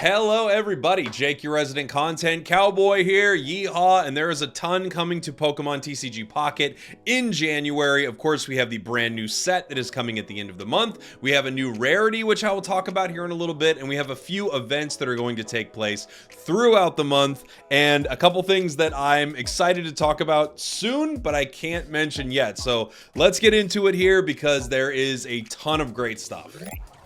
Hello everybody, Jake your resident content cowboy here, Yeehaw, and there is a ton coming to Pokemon TCG Pocket in January. Of course, we have the brand new set that is coming at the end of the month. We have a new Rarity, which I will talk about here in a little bit, and we have a few events that are going to take place throughout the month, and a couple things that I'm excited to talk about soon, but I can't mention yet. So let's get into it here because there is a ton of great stuff.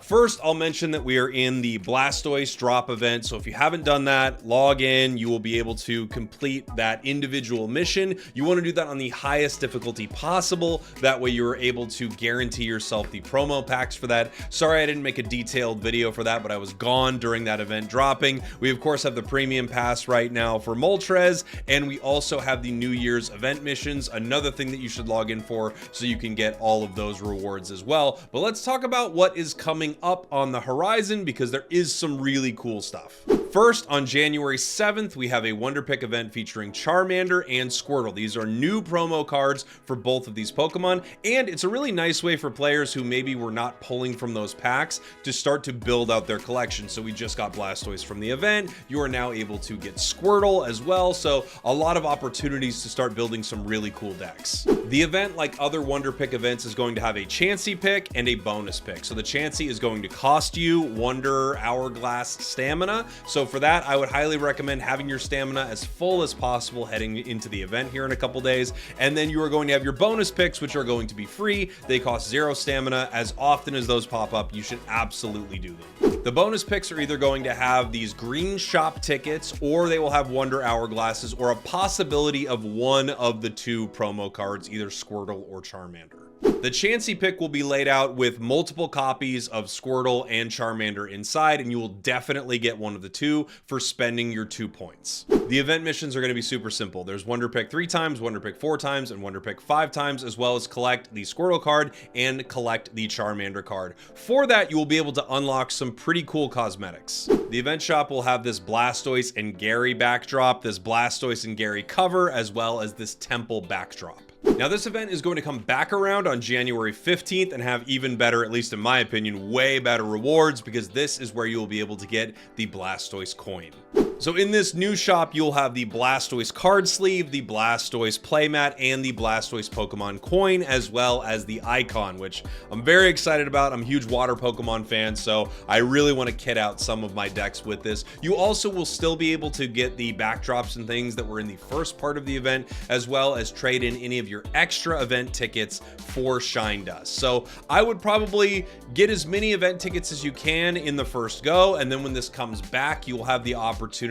First, I'll mention that we are in the Blastoise drop event, so if you haven't done that, log in. You will be able to complete that individual mission. You want to do that on the highest difficulty possible. That way you're able to guarantee yourself the promo packs for that. Sorry I didn't make a detailed video for that, but I was gone during that event dropping. We of course have the premium pass right now for Moltres, and we also have the New Year's event missions, another thing that you should log in for so you can get all of those rewards as well. But let's talk about what is coming up on the horizon because there is some really cool stuff. First, on January 7th, we have a Wonder Pick event featuring Charmander and Squirtle. These are new promo cards for both of these Pokemon, and it's a really nice way for players who maybe were not pulling from those packs to start to build out their collection. So we just got Blastoise from the event. You are now able to get Squirtle as well. So a lot of opportunities to start building some really cool decks. The event, like other Wonder Pick events, is going to have a Chansey pick and a bonus pick. So the Chansey is going to cost you Wonder Hourglass stamina. So for that, I would highly recommend having your stamina as full as possible heading into the event here in a couple days. And then you are going to have your bonus picks, which are going to be free. They cost 0 stamina. As often as those pop up, you should absolutely do them. The bonus picks are either going to have these green shop tickets, or they will have Wonder Hourglasses, or a possibility of one of the two promo cards, either Squirtle or Charmander. The Chansey pick will be laid out with multiple copies of Squirtle and Charmander inside, and you will definitely get one of the two for spending your 2 points. The event missions are going to be super simple. There's Wonder Pick 3 times, Wonder Pick 4 times, and Wonder Pick 5 times, as well as collect the Squirtle card and collect the Charmander card. For that, you will be able to unlock some pretty cool cosmetics. The event shop will have this Blastoise and Gary backdrop, this Blastoise and Gary cover, as well as this temple backdrop. Now this event is going to come back around on January 15th and have even better, at least in my opinion, way better rewards, because this is where you'll be able to get the Blastoise coin. So in this new shop, you'll have the Blastoise card sleeve, the Blastoise playmat, and the Blastoise Pokemon coin, as well as the icon, which I'm very excited about. I'm a huge water Pokemon fan, so I really want to kit out some of my decks with this. You also will still be able to get the backdrops and things that were in the first part of the event, as well as trade in any of your extra event tickets for Shine Dust. So I would probably get as many event tickets as you can in the first go, and then when this comes back, you'll have the opportunity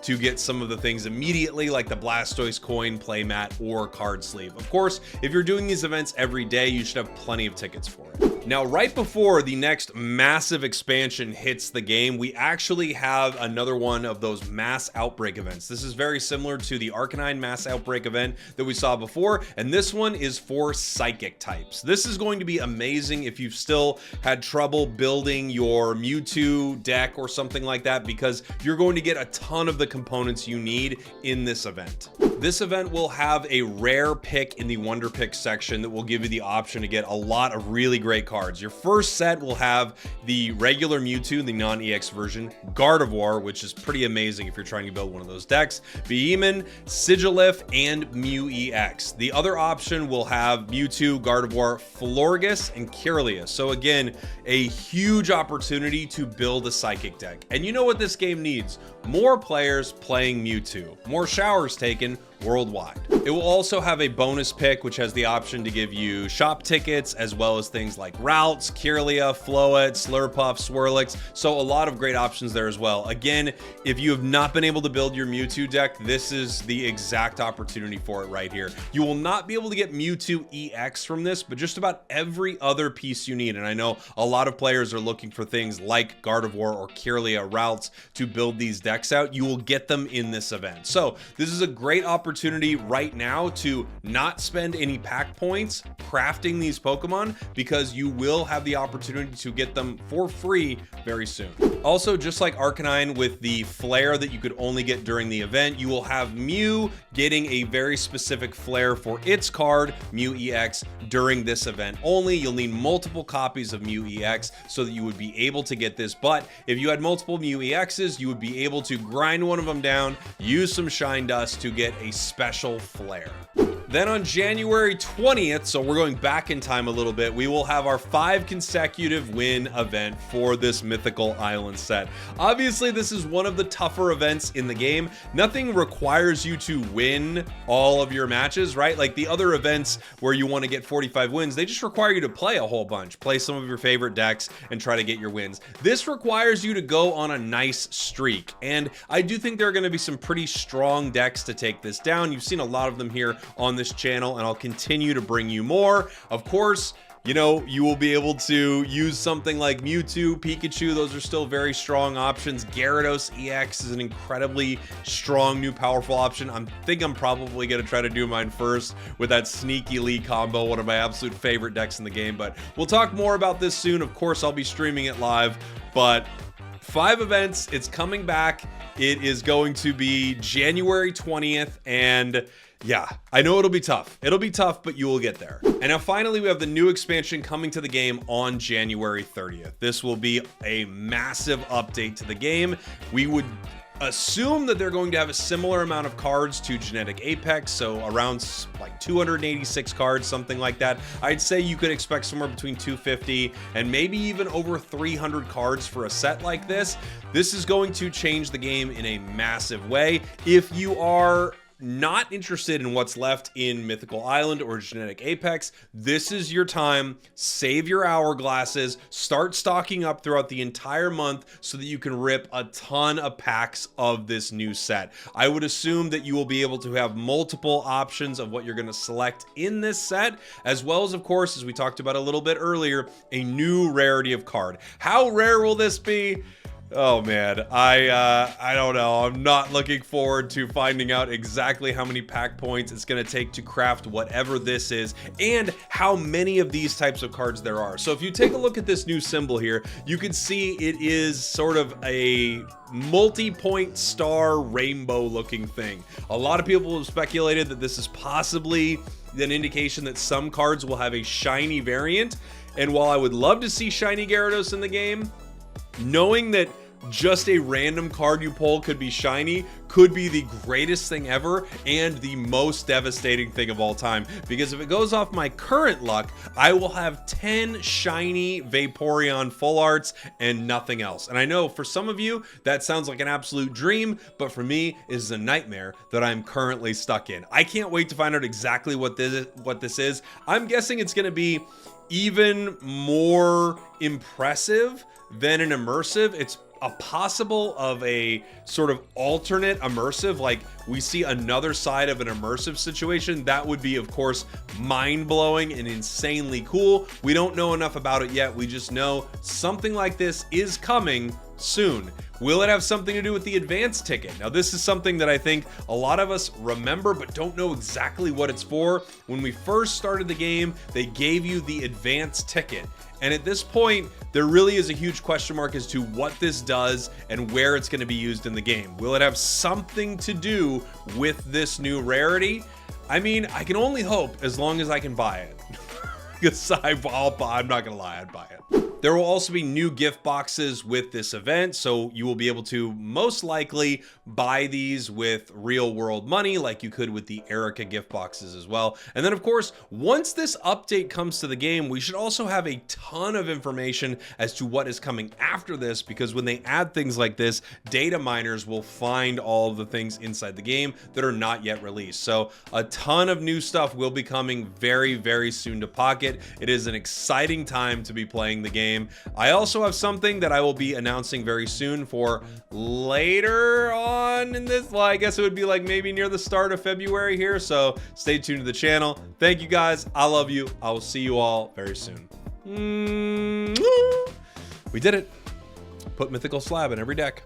to get some of the things immediately, like the Blastoise coin, playmat, or card sleeve. Of course, if you're doing these events every day, you should have plenty of tickets for it. Now, right before the next massive expansion hits the game, we actually have another one of those mass outbreak events. This is very similar to the Arcanine mass outbreak event that we saw before, and this one is for psychic types. This is going to be amazing if you've still had trouble building your Mewtwo deck or something like that, because you're going to get a ton of the components you need in this event. This event will have a rare pick in the Wonder Pick section that will give you the option to get a lot of really great cards. Your first set will have the regular Mewtwo, the non-EX version, Gardevoir, which is pretty amazing if you're trying to build one of those decks, Behemoth, Sigilif, and Mew EX. The other option will have Mewtwo, Gardevoir, Florges, and Kirlia. So again, a huge opportunity to build a psychic deck. And you know what this game needs? More players playing Mewtwo, more showers taken worldwide. It will also have a bonus pick, which has the option to give you shop tickets, as well as things like routes, Kirlia, Floette, Slurpuff, Swirlix. So a lot of great options there as well. Again, if you have not been able to build your Mewtwo deck, this is the exact opportunity for it right here. You will not be able to get Mewtwo EX from this, but just about every other piece you need. And I know a lot of players are looking for things like Gardevoir or Kirlia routes to build these decks out. You will get them in this event. So this is a great opportunity opportunity right now to not spend any pack points crafting these Pokemon, because you will have the opportunity to get them for free very soon. Also, just like Arcanine with the flare that you could only get during the event, you will have Mew getting a very specific flare for its card, Mew EX, during this event only. You'll need multiple copies of Mew EX so that you would be able to get this, but if you had multiple Mew EXs, you would be able to grind one of them down, use some Shine Dust to get a special flare. Then on January 20th, so we're going back in time a little bit, we will have our 5 consecutive win event for this Mythical Island set. Obviously, this is one of the tougher events in the game. Nothing requires you to win all of your matches, right? Like the other events where you want to get 45 wins, they just require you to play a whole bunch, play some of your favorite decks and try to get your wins. This requires you to go on a nice streak, and I do think there are going to be some pretty strong decks to take this down. You've seen a lot of them here on this channel, and I'll continue to bring you more. Of course, you know, you will be able to use something like Mewtwo, Pikachu. Those are still very strong options. Gyarados EX is an incredibly strong new powerful option. I think I'm probably going to try to do mine first with that Sneaky Lee combo, one of my absolute favorite decks in the game, but we'll talk more about this soon. Of course, I'll be streaming it live, but 5 events, it's coming back. It is going to be January 20th, and yeah, I know it'll be tough. It'll be tough, but you will get there. And now finally, we have the new expansion coming to the game on January 30th. This will be a massive update to the game. We would assume that they're going to have a similar amount of cards to Genetic Apex, so around like 286 cards, something like that. I'd say you could expect somewhere between 250 and maybe even over 300 cards for a set like this. This is going to change the game in a massive way. If you are not interested in what's left in Mythical Island or Genetic Apex, this is your time. Save your hourglasses, start stocking up throughout the entire month so that you can rip a ton of packs of this new set. I would assume that you will be able to have multiple options of what you're going to select in this set, as well as, of course, as we talked about a little bit earlier, a new rarity of card. How rare will this be? Oh man, I don't know. I'm not looking forward to finding out exactly how many pack points it's going to take to craft whatever this is, and how many of these types of cards there are. So if you take a look at this new symbol here, you can see it is sort of a multi-point star rainbow looking thing. A lot of people have speculated that this is possibly an indication that some cards will have a shiny variant, and while I would love to see shiny Gyarados in the game, knowing that just a random card you pull could be shiny could be the greatest thing ever and the most devastating thing of all time, because if it goes off my current luck, I will have 10 shiny Vaporeon full arts and nothing else. And I know for some of you that sounds like an absolute dream, but for me it is a nightmare that I'm currently stuck in. I can't wait to find out exactly what this is. I'm guessing it's going to be even more impressive than an immersive. It's a possible of a sort of alternate immersive, like we see another side of an immersive situation. That would be, of course, mind-blowing and insanely cool. We don't know enough about it yet. We just know something like this is coming soon. Will it have something to do with the advance ticket? Now, this is something that I think a lot of us remember but don't know exactly what it's for. When we first started the game, they gave you the advance ticket. And at this point, there really is a huge question mark as to what this does and where it's going to be used in the game. Will it have something to do with this new rarity? I mean, I can only hope, as long as I can buy it. Because I'm not going to lie, I'd buy it. There will also be new gift boxes with this event, so you will be able to most likely buy these with real world money like you could with the Erica gift boxes as well. And then, of course, once this update comes to the game, we should also have a ton of information as to what is coming after this, because when they add things like this, data miners will find all of the things inside the game that are not yet released. So a ton of new stuff will be coming very, very soon to Pocket. It is an exciting time to be playing the game. I also have something that I will be announcing very soon for later on in this, well, I guess it would be like maybe near the start of February here, so stay tuned to the channel. Thank you guys, I love you. I will see you all very soon. We did it. Put Mythical Slab in every deck.